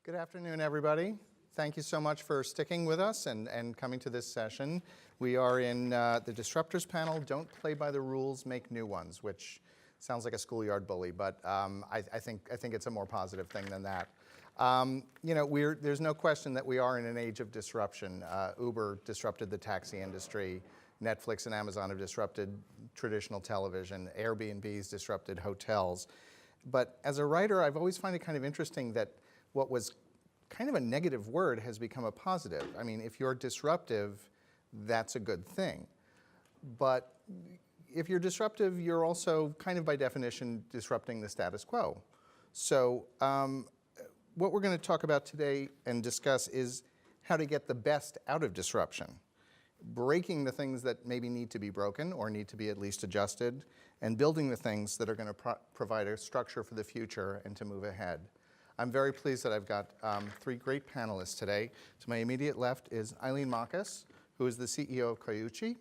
Good afternoon, everybody. Thank you so much for sticking with us and coming to this session. We are in the Disruptors panel, Don't Play by the Rules, Make New Ones, which sounds like a schoolyard bully, but I think it's a more positive thing than that. There's no question that we are in an age of disruption. Uber disrupted the taxi industry. Netflix and Amazon have disrupted traditional television. Airbnb's disrupted hotels. But as a writer, I've always found it kind of interesting that what was kind of a negative word has become a positive. I mean, if you're disruptive, that's a good thing. But if you're disruptive, you're also kind of by definition disrupting the status quo. So what we're going to talk about today and discuss is how to get the best out of disruption, breaking the things that maybe need to be broken or need to be at least adjusted, and building the things that are going to provide a structure for the future and to move ahead. I'm very pleased that I've got three great panelists today. To my immediate left is Eileen Marcus, who is the CEO of Coyuchi.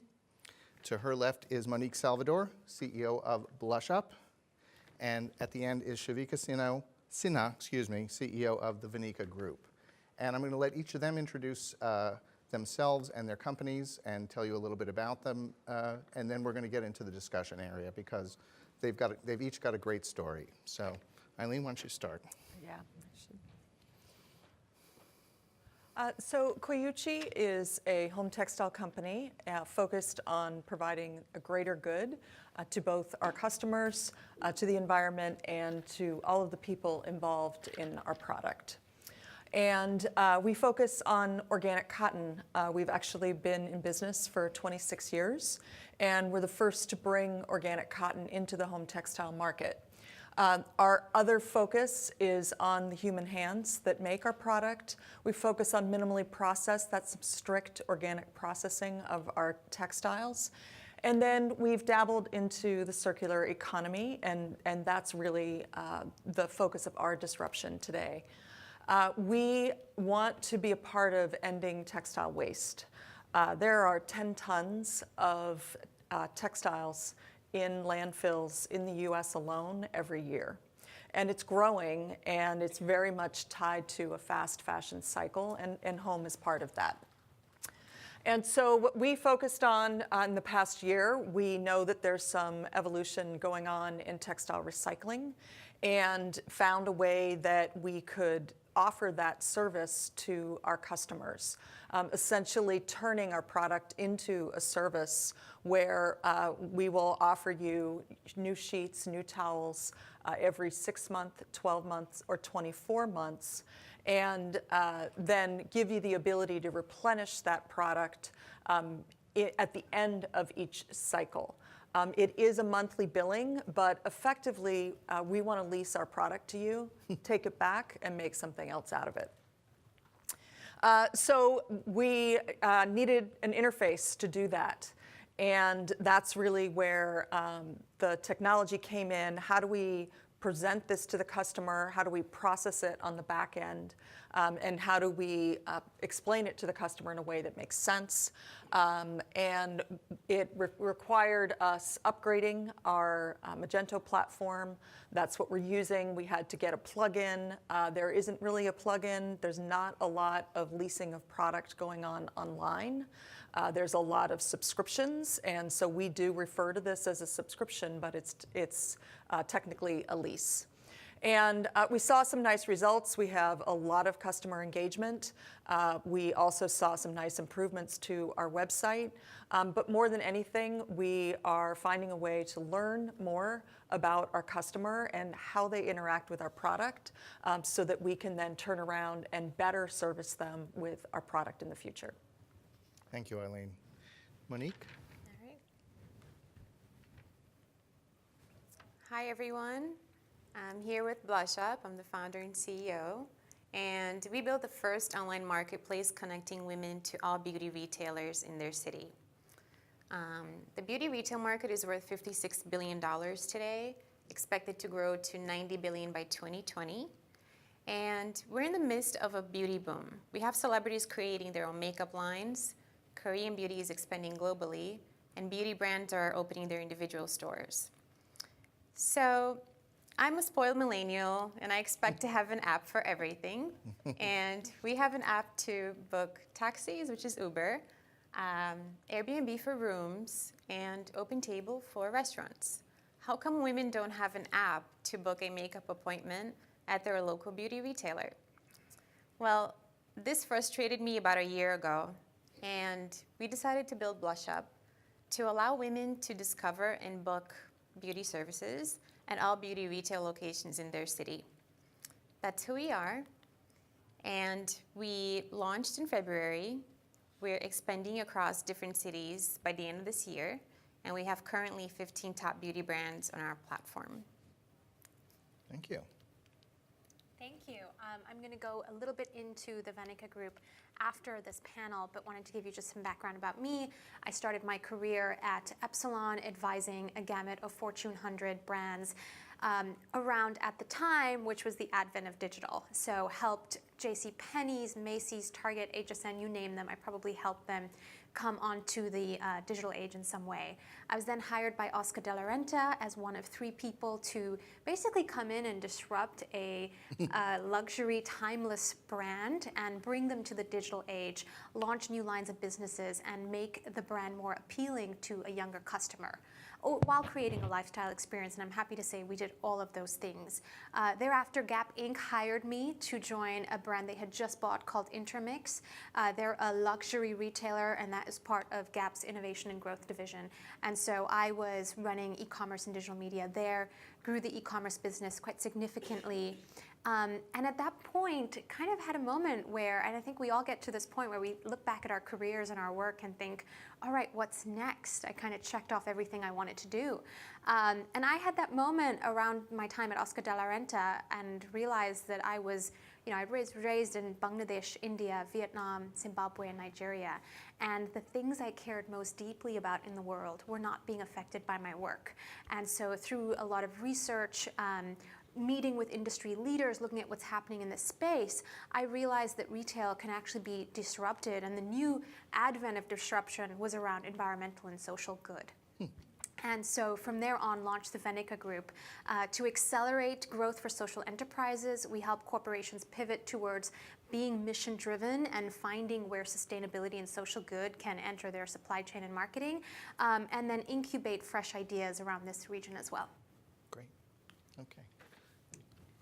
To her left is Monique Salvador, CEO of Blushup. And at the end is Shavika Sinha, CEO of the Veneka Group. And I'm going to let each of them introduce themselves and their companies and tell you a little bit about them. And then we're going to get into the discussion area because they've each got a great story. So Eileen, why don't you start? Yeah, I should. So Coyuchi is a home textile company focused on providing a greater good to both our customers, to the environment, and to all of the people involved in our product. And we focus on organic cotton. We've actually been in business for 26 years, and we're the first to bring organic cotton into the home textile market. Our other focus is on the human hands that make our product. We focus on minimally processed, that's some strict organic processing of our textiles. And then we've dabbled into the circular economy, and that's really the focus of our disruption today. We want to be a part of ending textile waste. There are 10 tons of textiles in landfills in the US alone every year. And it's growing, and it's very much tied to a fast fashion cycle, and home is part of that. And so what we focused on in the past year, we know that there's some evolution going on in textile recycling, and found a way that we could offer that service to our customers, essentially turning our product into a service where we will offer you new sheets, new towels every 6 months, 12 months, or 24 months, and then give you the ability to replenish that product at the end of each cycle. It is a monthly billing, but effectively, we want to lease our product to you, take it back, and make something else out of it. So we needed an interface to do that. And that's really where the technology came in. How do we present this to the customer? How do we process it on the back end? And how do we explain it to the customer in a way that makes sense? And it required us upgrading our Magento platform. That's what we're using. We had to get a plugin. There isn't really a plugin. There's not a lot of leasing of product going on online. There's a lot of subscriptions, and so we do refer to this as a subscription, but it's technically a lease. And we saw some nice results. We have a lot of customer engagement. We also saw some nice improvements to our website. But more than anything, we are finding a way to learn more about our customer and how they interact with our product so that we can then turn around and better service them with our product in the future. Thank you, Eileen. Monique? All right. Hi, everyone. I'm here with Blushup. I'm the founder and CEO. And we built the first online marketplace connecting women to all beauty retailers in their city. The beauty retail market is worth $56 billion today, expected to grow to $90 billion by 2020. And we're in the midst of a beauty boom. We have celebrities creating their own makeup lines. Korean beauty is expanding globally, and beauty brands are opening their individual stores. So I'm a spoiled millennial, and I expect to have an app for everything. And we have an app to book taxis, which is Uber, Airbnb for rooms, and OpenTable for restaurants. How come women don't have an app to book a makeup appointment at their local beauty retailer? Well, this frustrated me about a year ago, and we decided to build Blushup to allow women to discover and book beauty services at all beauty retail locations in their city. That's who we are, and we launched in February. We're expanding across different cities by the end of this year, and we have currently 15 top beauty brands on our platform. Thank you. Thank you. I'm going to go a little bit into the Veneka group after this panel, but wanted to give you just some background about me. I started my career at Epsilon, advising a gamut of Fortune 100 brands around at the time, which was the advent of digital. So helped JCPenney's, Macy's, Target, HSN, you name them. I probably helped them come onto the digital age in some way. I was then hired by Oscar de la Renta as one of 3 people to basically come in and disrupt a luxury, timeless brand and bring them to the digital age, launch new lines of businesses, and make the brand more appealing to a younger customer, while creating a lifestyle experience. And I'm happy to say we did all of those things. Thereafter, Gap Inc. hired me to join a brand they had just bought called Intermix. They're a luxury retailer, and that is part of Gap's innovation and growth division. And so I was running e-commerce and digital media there, grew the e-commerce business quite significantly. And at that point, kind of had a moment where, and I think we all get to this point where we look back at our careers and our work and think, all right, what's next? I kind of checked off everything I wanted to do. And I had that moment around my time at Oscar de la Renta and realized that I was, I was raised in Bangladesh, India, Vietnam, Zimbabwe, and Nigeria. And the things I cared most deeply about in the world were not being affected by my work. And so through a lot of research, meeting with industry leaders, looking at what's happening in this space, I realized that retail can actually be disrupted, and the new advent of disruption was around environmental and social good. And so from there on, launched the Veneka Group to accelerate growth for social enterprises. We help corporations pivot towards being mission-driven and finding where sustainability and social good can enter their supply chain and marketing, and then incubate fresh ideas around this region as well. Great. Okay.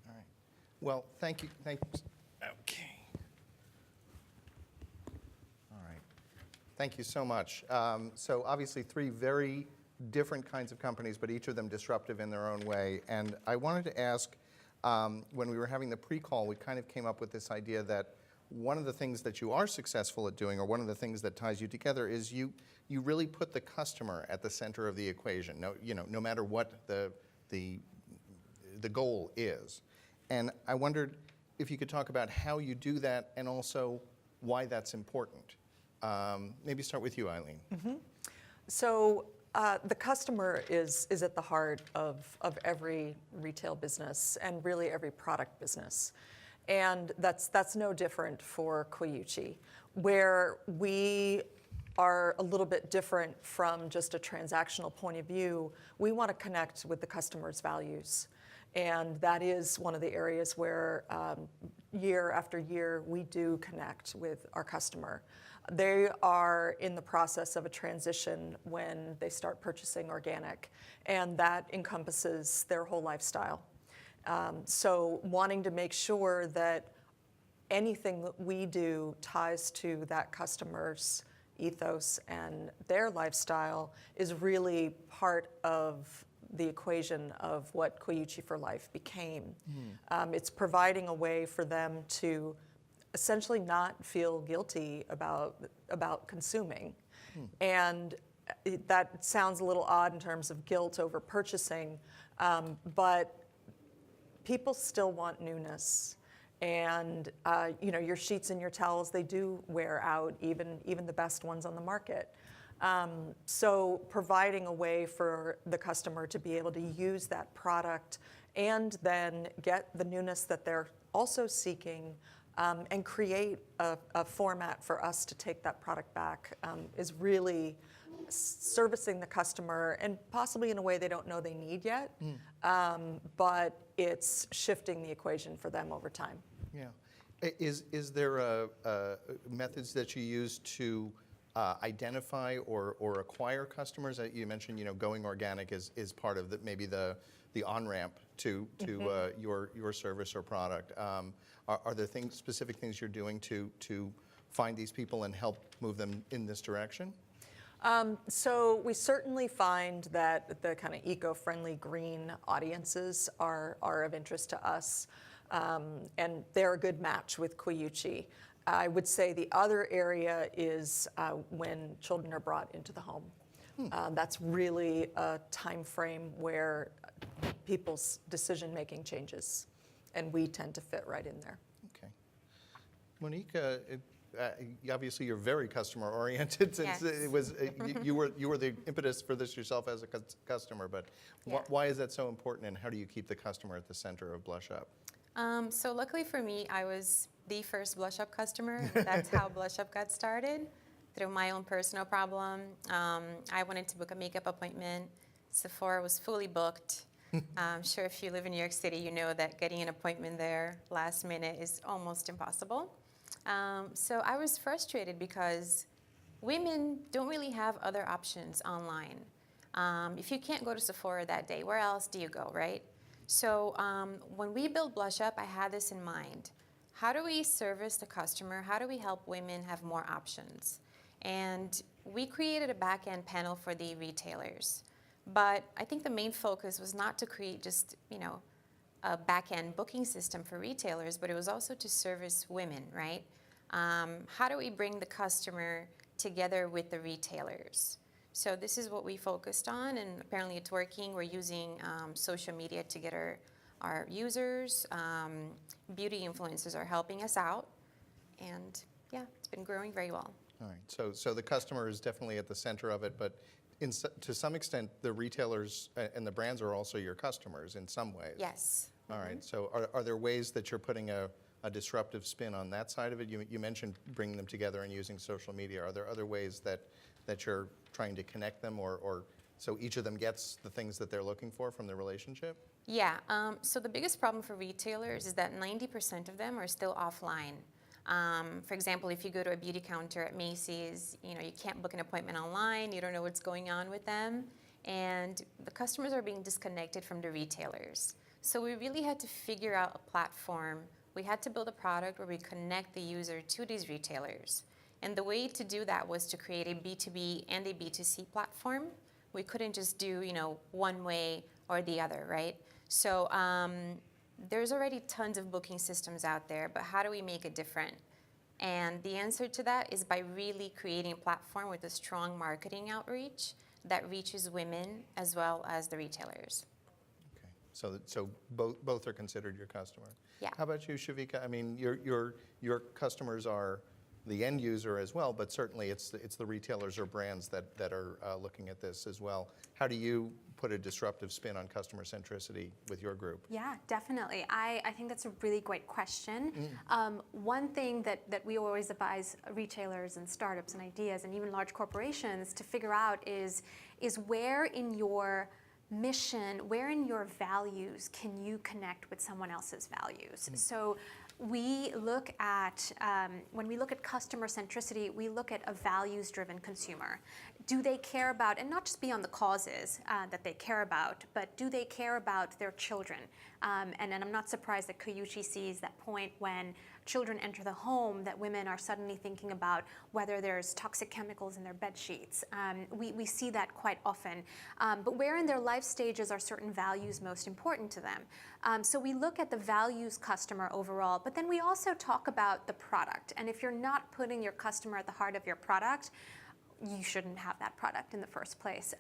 All right. Well, thank you. Okay. All right. Thank you so much. So obviously 3 very different kinds of companies, but each of them disruptive in their own way. And I wanted to ask, when we were having the pre-call, we kind of came up with this idea that one of the things that you are successful at doing, or one of the things that ties you together, is you really put the customer at the center of the equation. No matter what the goal is. And I wondered if you could talk about how you do that and also why that's important. Maybe start with you, Eileen. Mm-hmm. So the customer is at the heart of every retail business and really every product business. And that's no different for Coyuchi, where we are a little bit different from just a transactional point of view. We want to connect with the customer's values. And that is one of the areas where year after year we do connect with our customer. They are in the process of a transition when they start purchasing organic, and that encompasses their whole lifestyle. So wanting to make sure that anything that we do ties to that customer's ethos and their lifestyle is really part of the equation of what Coyuchi for Life became. It's providing a way for them to essentially not feel guilty about consuming. And that sounds a little odd in terms of guilt over purchasing, but people still want newness. And your sheets and your towels, they do wear out, even the best ones on the market. So providing a way for the customer to be able to use that product and then get the newness that they're also seeking, and create a format for us to take that product back is really servicing the customer, and possibly in a way they don't know they need yet, but it's shifting the equation for them over time. Yeah. Is there methods that you use to identify or acquire customers? You mentioned, going organic is part of maybe the on-ramp to your service or product. Are there specific things you're doing to find these people and help move them in this direction? So we certainly find that the kind of eco-friendly green audiences are of interest to us, and they're a good match with Coyuchi. I would say the other area is when children are brought into the home. That's really a time frame where people's decision-making changes, and we tend to fit right in there. Okay. Monique, obviously you're very customer-oriented since Yes. it was you were the impetus for this yourself as a customer, but why is that so important, and how do you keep the customer at the center of Blushup? So luckily for me, I was the first Blushup customer. That's how Blushup got started, through my own personal problem. I wanted to book a makeup appointment. Sephora was fully booked. I'm sure if you live in New York City, you know that getting an appointment there last minute is almost impossible. So I was frustrated because women don't really have other options online. If you can't go to Sephora that day, where else do you go, right? So when we built Blushup, I had this in mind. How do we service the customer? How do we help women have more options? And we created a back-end panel for the retailers. But I think the main focus was not to create just, a back-end booking system for retailers, but it was also to service women, right? How do we bring the customer together with the retailers? So this is what we focused on, and apparently it's working. We're using social media to get our users. Beauty influencers are helping us out, and yeah, it's been growing very well. All right, so the customer is definitely at the center of it, but to some extent, the retailers and the brands are also your customers in some ways. Yes. All right, so are there ways that you're putting a disruptive spin on that side of it? You mentioned bringing them together and using social media. Are there other ways that you're trying to connect them, or so each of them gets the things that they're looking for from the relationship? Yeah, so the biggest problem for retailers is that 90% of them are still offline. For example, if you go to a beauty counter at Macy's, you can't book an appointment online, you don't know what's going on with them, and the customers are being disconnected from the retailers. So we really had to figure out a platform. We had to build a product where we connect the user to these retailers. And the way to do that was to create a B2B and a B2C platform. We couldn't just do, one way or the other, right? So there's already tons of booking systems out there, but how do we make it different? And the answer to that is by really creating a platform with a strong marketing outreach that reaches women as well as the retailers. Okay, so both are considered your customer. Yeah. How about you, Shavika? I mean, your customers are the end user as well, but certainly it's the retailers or brands that are looking at this as well. How do you put a disruptive spin on customer centricity with your group? Yeah, definitely. I think that's a really great question. One thing that we always advise retailers and startups and ideas and even large corporations to figure out is where in your mission, where in your values can you connect with someone else's values? So we look at, when we look at customer centricity, we look at a values-driven consumer. Do they care about, and not just beyond the causes that they care about, but do they care about their children? And I'm not surprised that Coyuchi sees that point when children enter the home, that women are suddenly thinking about whether there's toxic chemicals in their bed sheets. We see that quite often. But where in their life stages are certain values most important to them? So we look at the values customer overall, but then we also talk about the product. And if you're not putting your customer at the heart of your product, you shouldn't have that product in the first place.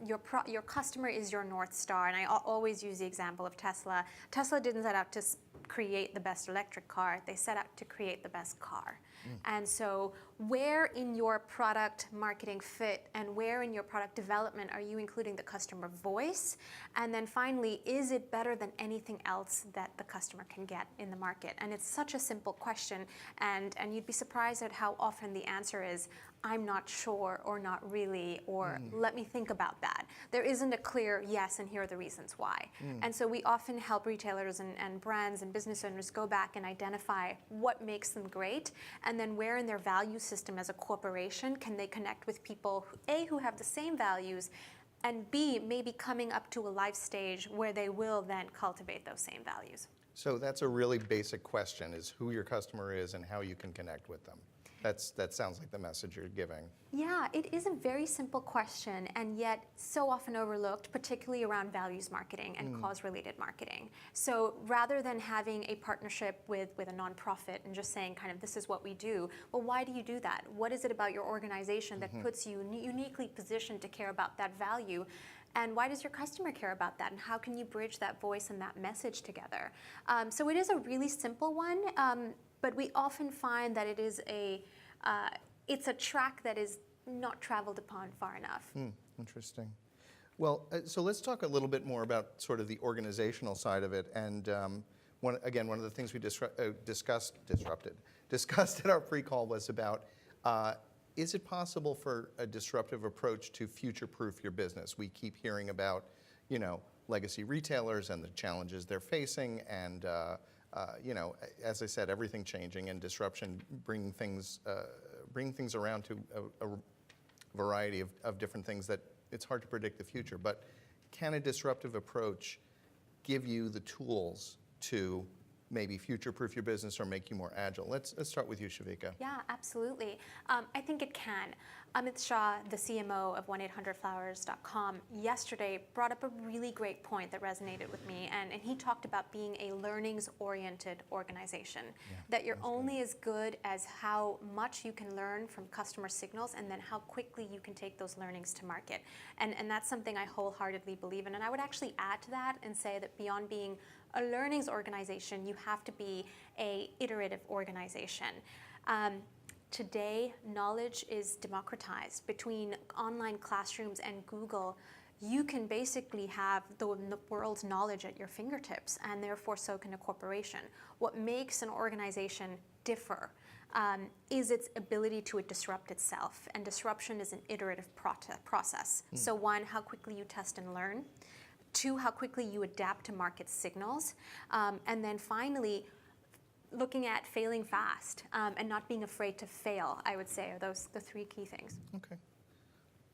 Your customer is your North Star, and I always use the example of Tesla. Tesla didn't set out to create the best electric car, they set out to create the best car. And so where in your product marketing fit and where in your product development are you including the customer voice? And then finally, is it better than anything else that the customer can get in the market? And it's such a simple question, and you'd be surprised at how often the answer is, I'm not sure, or not really, or let me think about that. There isn't a clear yes, and here are the reasons why. And so we often help retailers and brands and business owners go back and identify what makes them great, and then where in their value system as a corporation can they connect with people, A, who have the same values, and B, maybe coming up to a life stage where they will then cultivate those same values. So that's a really basic question, is who your customer is and how you can connect with them. That sounds like the message you're giving. Yeah, it is a very simple question, and yet so often overlooked, particularly around values marketing and cause-related marketing. So rather than having a partnership with a nonprofit and just saying kind of this is what we do, well, why do you do that? What is it about your organization that puts you uniquely positioned to care about that value? And why does your customer care about that? And how can you bridge that voice and that message together? So it is a really simple one, but we often find that it is it's a track that is not traveled upon far enough. Interesting. Well, so let's talk a little bit more about sort of the organizational side of it. And one of the things we discussed at our pre-call was about, is it possible for a disruptive approach to future-proof your business? We keep hearing about, legacy retailers and the challenges they're facing, and as I said, everything changing, and disruption bringing things around to a variety of different things that it's hard to predict the future. But can a disruptive approach give you the tools to maybe future-proof your business or make you more agile? Let's start with you, Shavika. Yeah, absolutely. I think it can. Amit Shah, the CMO of 1-800-Flowers.com, yesterday brought up a really great point that resonated with me, and he talked about being a learnings-oriented organization, that you're only as good as how much you can learn from customer signals and then how quickly you can take those learnings to market. And that's something I wholeheartedly believe in. And I would actually add to that and say that beyond being a learnings organization, you have to be a iterative organization. Today, knowledge is democratized. Between online classrooms and Google, you can basically have the world's knowledge at your fingertips, and therefore so can a corporation. What makes an organization differ is its ability to disrupt itself, and disruption is an iterative process. So one, how quickly you test and learn. Two, how quickly you adapt to market signals. And then finally, looking at failing fast and not being afraid to fail, I would say, are those the three key things. Okay.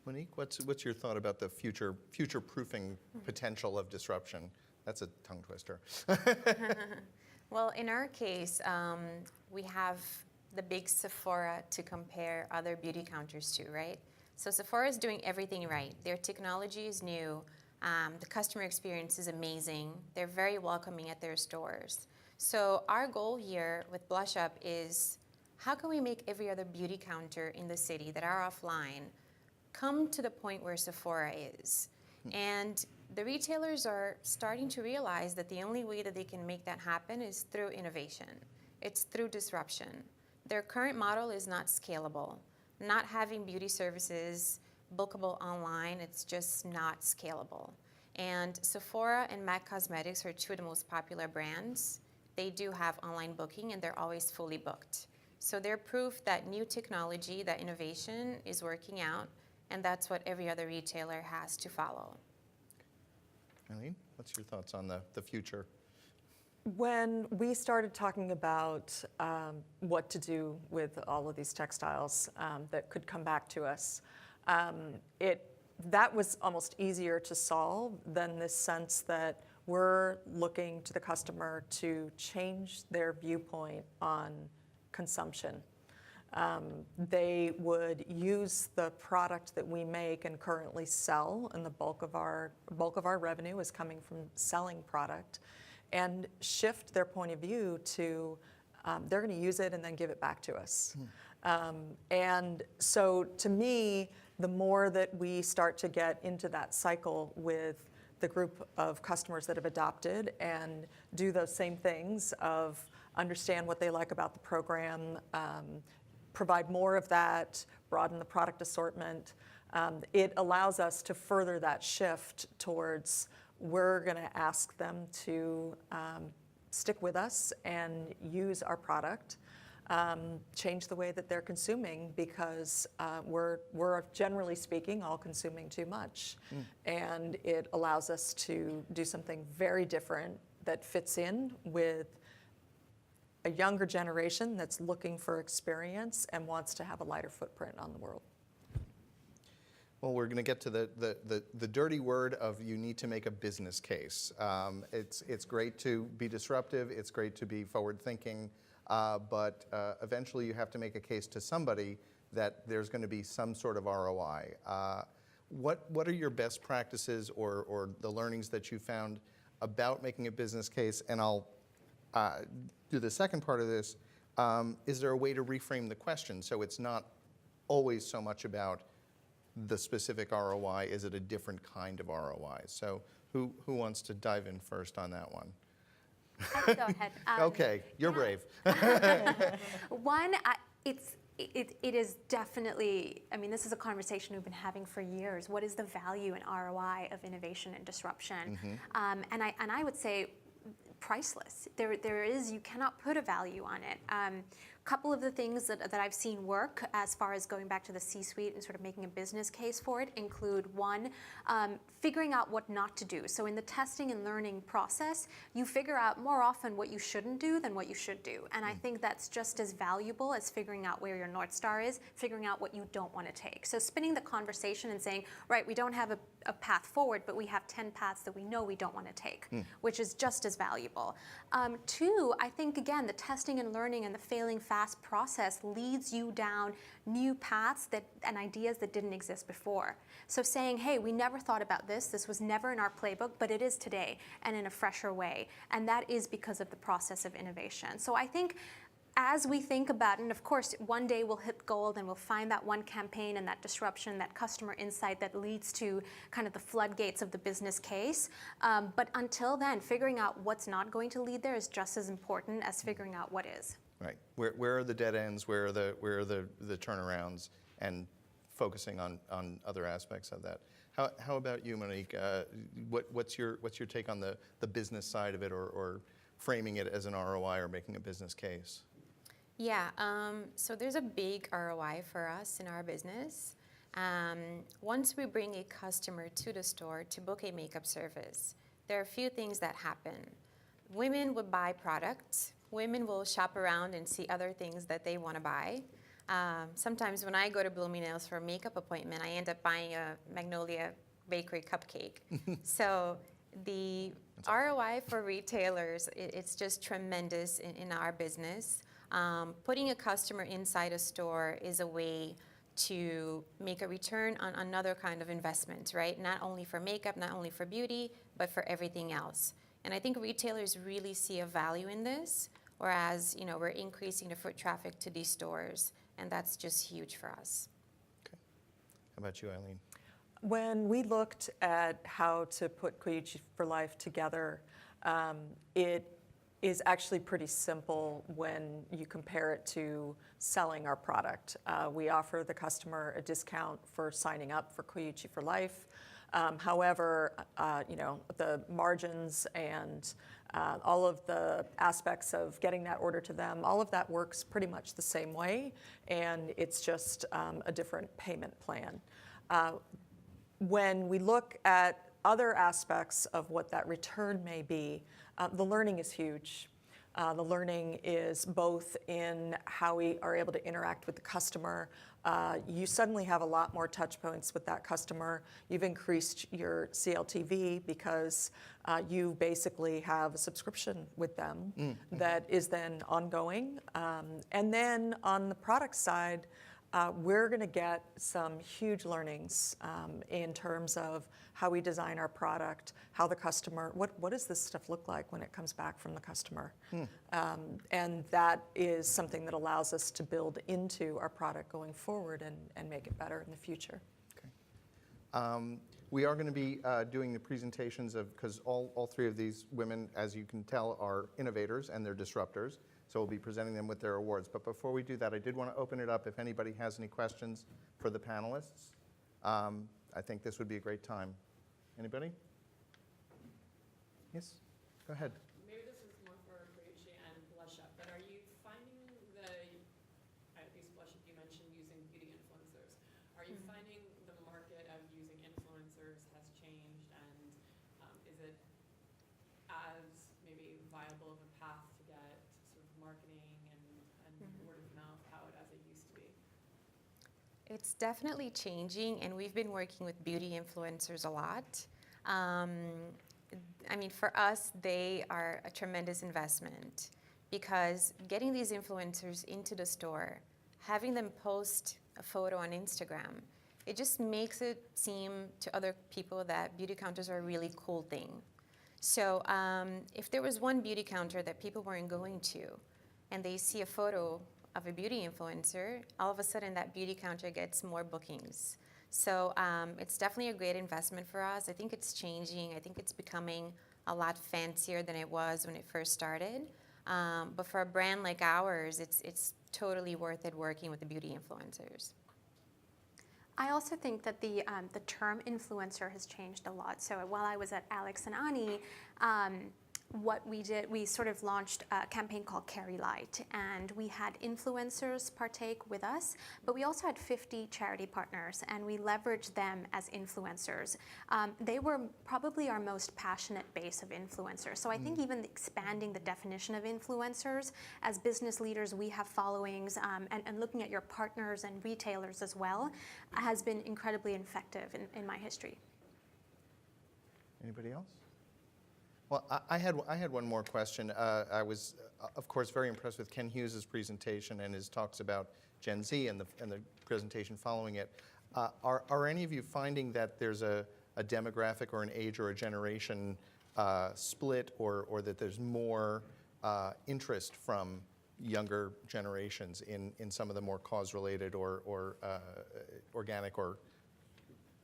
Monique, what's your thought about the future-proofing potential of disruption? That's a tongue twister. Well, in our case, we have the big Sephora to compare other beauty counters to, right? So Sephora is doing everything right. Their technology is new. The customer experience is amazing. They're very welcoming at their stores. So our goal here with Blushup is, how can we make every other beauty counter in the city that are offline come to the point where Sephora is? And the retailers are starting to realize that the only way that they can make that happen is through innovation. It's through disruption. Their current model is not scalable. Not having beauty services bookable online, it's just not scalable. And Sephora and MAC Cosmetics are two of the most popular brands. They do have online booking, and they're always fully booked. So they're proof that new technology, that innovation is working out, and that's what every other retailer has to follow. Eileen, what's your thoughts on the future? When we started talking about what to do with all of these textiles that could come back to us, that was almost easier to solve than this sense that we're looking to the customer to change their viewpoint on consumption. They would use the product that we make and currently sell, and the bulk of our revenue is coming from selling product, and shift their point of view to they're going to use it and then give it back to us. And so to me, the more that we start to get into that cycle with the group of customers that have adopted and do those same things of understand what they like about the program, provide more of that, broaden the product assortment. It allows us to further that shift towards we're going to ask them to stick with us and use our product, change the way that they're consuming, because we're generally speaking all consuming too much. And it allows us to do something very different that fits in with a younger generation that's looking for experience and wants to have a lighter footprint on the world. Well, we're going to get to the dirty word of you need to make a business case. It's great to be disruptive. It's great to be forward-thinking. But eventually you have to make a case to somebody that there's going to be some sort of ROI. What are your best practices or the learnings that you found about making a business case? And I'll do the second part of this. Is there a way to reframe the question so it's not always so much about the specific ROI? Is it a different kind of ROI? So who wants to dive in first on that one? I can go ahead. Okay, you're brave. One, it is definitely, I mean, this is a conversation we've been having for years. What is the value and ROI of innovation and disruption? And I would say priceless. There is, you cannot put a value on it. Couple of the things that I've seen work as far as going back to the C-suite and sort of making a business case for it include, one, figuring out what not to do. So in the testing and learning process, you figure out more often what you shouldn't do than what you should do. And I think that's just as valuable as figuring out where your North Star is, figuring out what you don't want to take. So spinning the conversation and saying, right, we don't have a path forward, but we have 10 paths that we know we don't want to take, which is just as valuable. Two, I think, again, the testing and learning and the failing fast process leads you down new paths and ideas that didn't exist before. So saying, hey, we never thought about this was never in our playbook, but it is today and in a fresher way. And that is because of the process of innovation. So I think as we think about it, and of course, one day we'll hit gold and we'll find that one campaign and that disruption, that customer insight that leads to kind of the floodgates of the business case. But until then, figuring out what's not going to lead there is just as important as figuring out what is. Right. Where are the dead ends? Where are the turnarounds? And focusing on other aspects of that. How about you, Monique? What's your take on the business side of it, or framing it as an ROI or making a business case? Yeah, so there's a big ROI for us in our business. Once we bring a customer to the store to book a makeup service, there are a few things that happen. Women would buy products. Women will shop around and see other things that they want to buy. Sometimes when I go to Bloomingdale's for a makeup appointment, I end up buying a Magnolia Bakery cupcake. So the ROI for retailers, it's just tremendous in our business. Putting a customer inside a store is a way to make a return on another kind of investment, right? Not only for makeup, not only for beauty, but for everything else. And I think retailers really see a value in this, whereas, we're increasing the foot traffic to these stores, and that's just huge for us. Okay. How about you, Eileen? When we looked at how to put Coyuchi for Life together, it is actually pretty simple when you compare it to selling our product. We offer the customer a discount for signing up for Coyuchi for Life. However, the margins and all of the aspects of getting that order to them, all of that works pretty much the same way, and it's just a different payment plan. When we look at other aspects of what that return may be, the learning is huge. The learning is both in how we are able to interact with the customer. You suddenly have a lot more touch points with that customer. You've increased your CLTV because you basically have a subscription with them that is then ongoing. And then on the product side, we're going to get some huge learnings in terms of how we design our product, how the customer, what does this stuff look like when it comes back from the customer? And that is something that allows us to build into our product going forward and make it better in the future. Okay. We are going to be doing the presentations of, because all three of these women, as you can tell, are innovators and they're disruptors. So we'll be presenting them with their awards. But before we do that, I did want to open it up if anybody has any questions for the panelists. I think this would be a great time. Anybody? Yes, go ahead. Maybe this is more for Coyuchi and Blushup, but are you finding at least Blushup, you mentioned using beauty influencers. Are you finding the market of using influencers has changed, and is it as maybe viable of a path to get sort of marketing and word of mouth as it used to be? It's definitely changing, and we've been working with beauty influencers a lot. I mean, for us, they are a tremendous investment because getting these influencers into the store, having them post a photo on Instagram, it just makes it seem to other people that beauty counters are a really cool thing. So if there was one beauty counter that people weren't going to, and they see a photo of a beauty influencer, all of a sudden that beauty counter gets more bookings. So it's definitely a great investment for us. I think it's changing. I think it's becoming a lot fancier than it was when it first started. But for a brand like ours, it's totally worth it working with the beauty influencers. I also think that the term influencer has changed a lot. So while I was at Alex and Ani, what we did, we sort of launched a campaign called Carry Light, and we had influencers partake with us, but we also had 50 charity partners, and we leveraged them as influencers. They were probably our most passionate base of influencers. So I think even expanding the definition of influencers, as business leaders, we have followings, and looking at your partners and retailers as well, has been incredibly effective in my history. Anybody else? Well, I had one more question. I was, of course, very impressed with Ken Hughes' presentation and his talks about Gen Z and the presentation following it. Are any of you finding that there's a demographic or an age or a generation split, or that there's more interest from younger generations in some of the more cause-related or organic or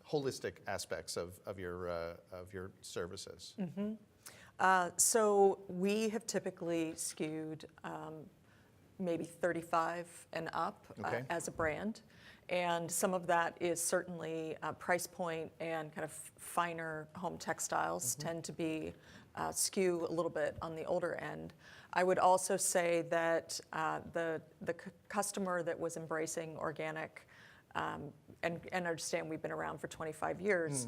holistic aspects of your services? Mm-hmm. So we have typically skewed maybe 35 and up as a brand. And some of that is certainly price point, and kind of finer home textiles tend to be skew a little bit on the older end. I would also say that the customer that was embracing organic, and understand we've been around for 25 years,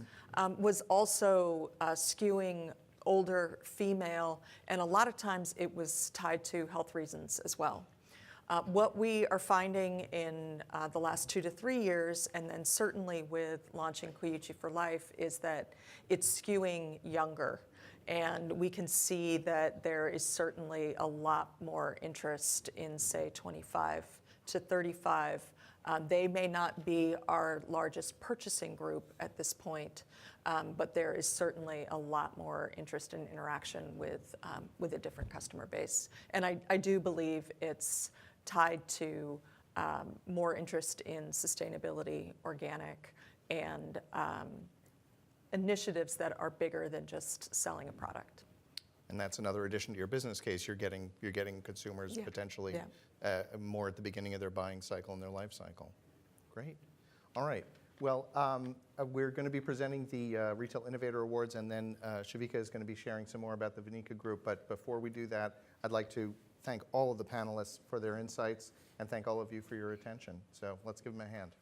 was also skewing older female, and a lot of times it was tied to health reasons as well. What we are finding in the last 2 to 3 years, and then certainly with launching Coyuchi for Life, is that it's skewing younger. And we can see that there is certainly a lot more interest in, say, 25 to 35. They may not be our largest purchasing group at this point, but there is certainly a lot more interest and interaction with a different customer base. And I do believe it's tied to more interest in sustainability, organic, and initiatives that are bigger than just selling a product. And that's another addition to your business case. You're getting consumers potentially more at the beginning of their buying cycle and their life cycle. Great. All right. Well, we're going to be presenting the Retail Innovator Awards, and then Shavika is going to be sharing some more about the Veneka Group. But before we do that, I'd like to thank all of the panelists for their insights and thank all of you for your attention. So let's give them a hand.